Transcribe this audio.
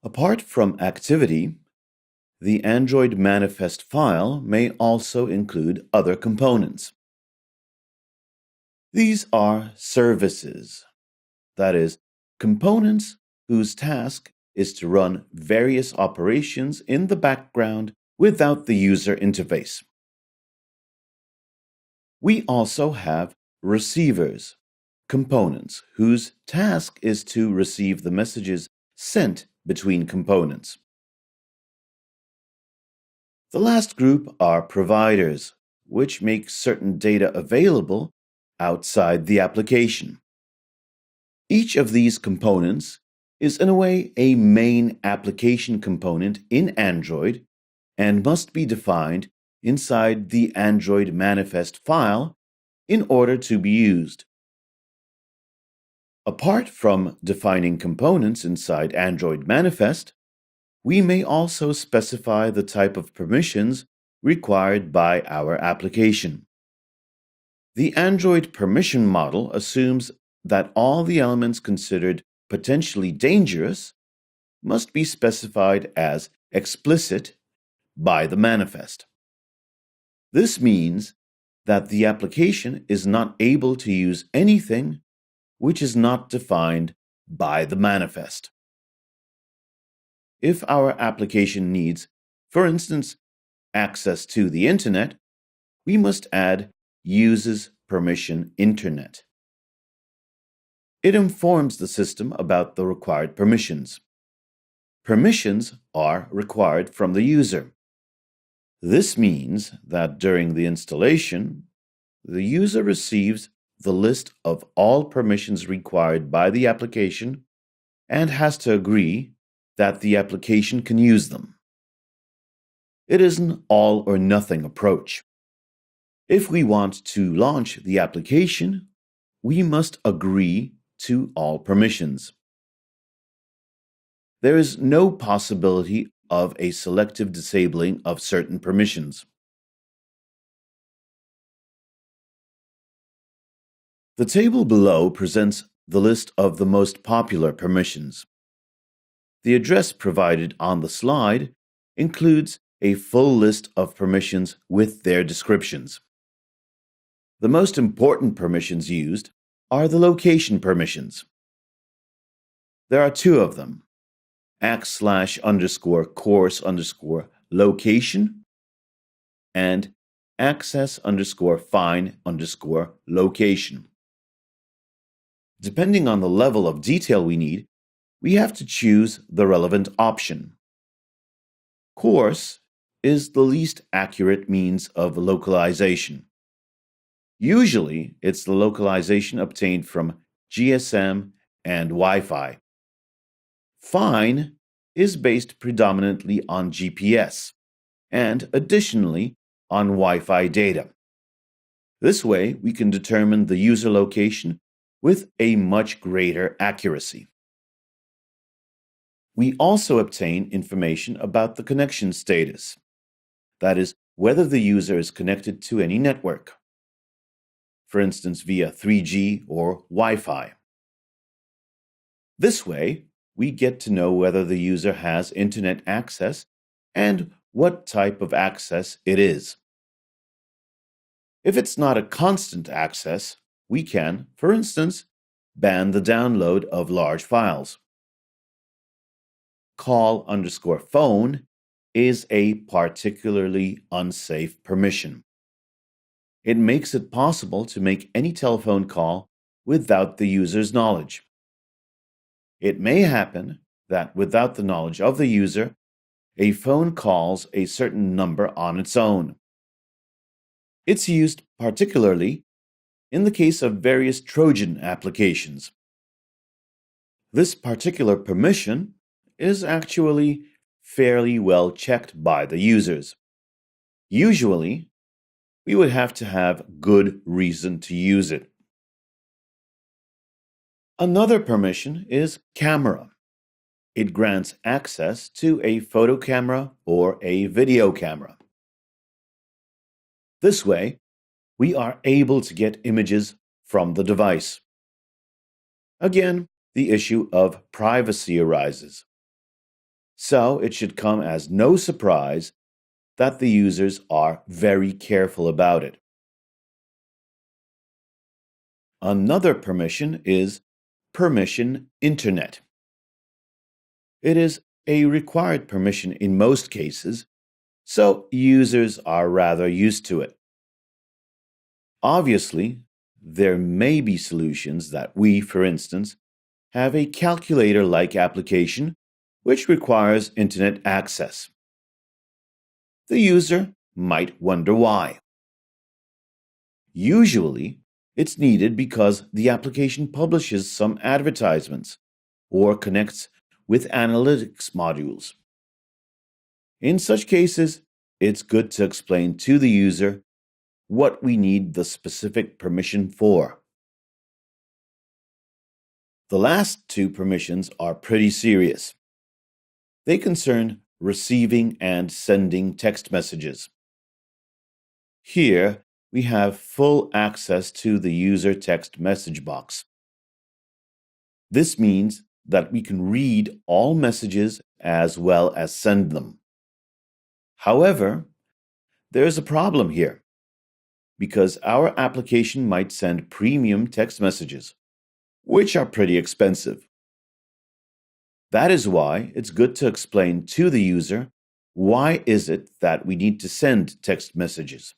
Apart from activity, the AndroidManifest file may also include other components. These are services, that is, components whose task is to run various operations in the background without the user interface. We also have receivers, components whose task is to receive the messages sent between components. The last group are providers, which make certain data available outside the application. Each of these components is in a way a main application component in Android and must be defined inside the AndroidManifest file in order to be used. Apart from defining components inside AndroidManifest, we may also specify the type of permissions required by our application. The Android permission model assumes that all the elements considered potentially dangerous must be specified as explicit by the manifest. This means that the application is not able to use anything which is not defined by the manifest. If our application needs, for instance, access to the Internet, we must add uses permission Internet. It informs the system about the required permissions. Permissions are required from the user. This means that during the installation, the user receives the list of all permissions required by the application and has to agree that the application can use them. It is an all-or-nothing approach. If we want to launch the application, we must agree to all permissions. There is no possibility of a selective disabling of certain permissions. The table below presents the list of the most popular permissions. The address provided on the slide includes a full list of permissions with their descriptions. The most important permissions used are the location permissions. There are two of them, \_course_location and access_fine_location. Depending on the level of detail we need, we have to choose the relevant option. Course is the least accurate means of localization. Usually, it's the localization obtained from GSM and Wi-Fi. Fine is based predominantly on GPS and additionally on Wi-Fi data. This way, we can determine the user location with a much greater accuracy. We also obtain information about the connection status, that is, whether the user is connected to any network, for instance via 3G or Wi-Fi. This way, we get to know whether the user has Internet access and what type of access it is. If it's not a constant access, we can, for instance, ban the download of large files. Call_phone is a particularly unsafe permission. It makes it possible to make any telephone call without the user's knowledge. It may happen that without the knowledge of the user, a phone calls a certain number on its own. It's used particularly in the case of various Trojan applications. This particular permission is actually fairly well checked by the users. Usually, we would have to have good reason to use it. Another permission is camera. It grants access to a photo camera or a video camera. This way, we are able to get images from the device. Again, the issue of privacy arises. So it should come as no surprise that the users are very careful about it. Another permission is permission internet. It is a required permission in most cases, so users are rather used to it. Obviously, there may be solutions that we, for instance, have a calculator-like application which requires internet access. The user might wonder why. Usually, it's needed because the application publishes some advertisements or connects with analytics modules. In such cases, it's good to explain to the user what we need the specific permission for. The last two permissions are pretty serious. They concern receiving and sending text messages. Here, we have full access to the user text message box. This means that we can read all messages as well as send them. However, there is a problem here, because our application might send premium text messages, which are pretty expensive. That is why it's good to explain to the user why is it that we need to send text messages.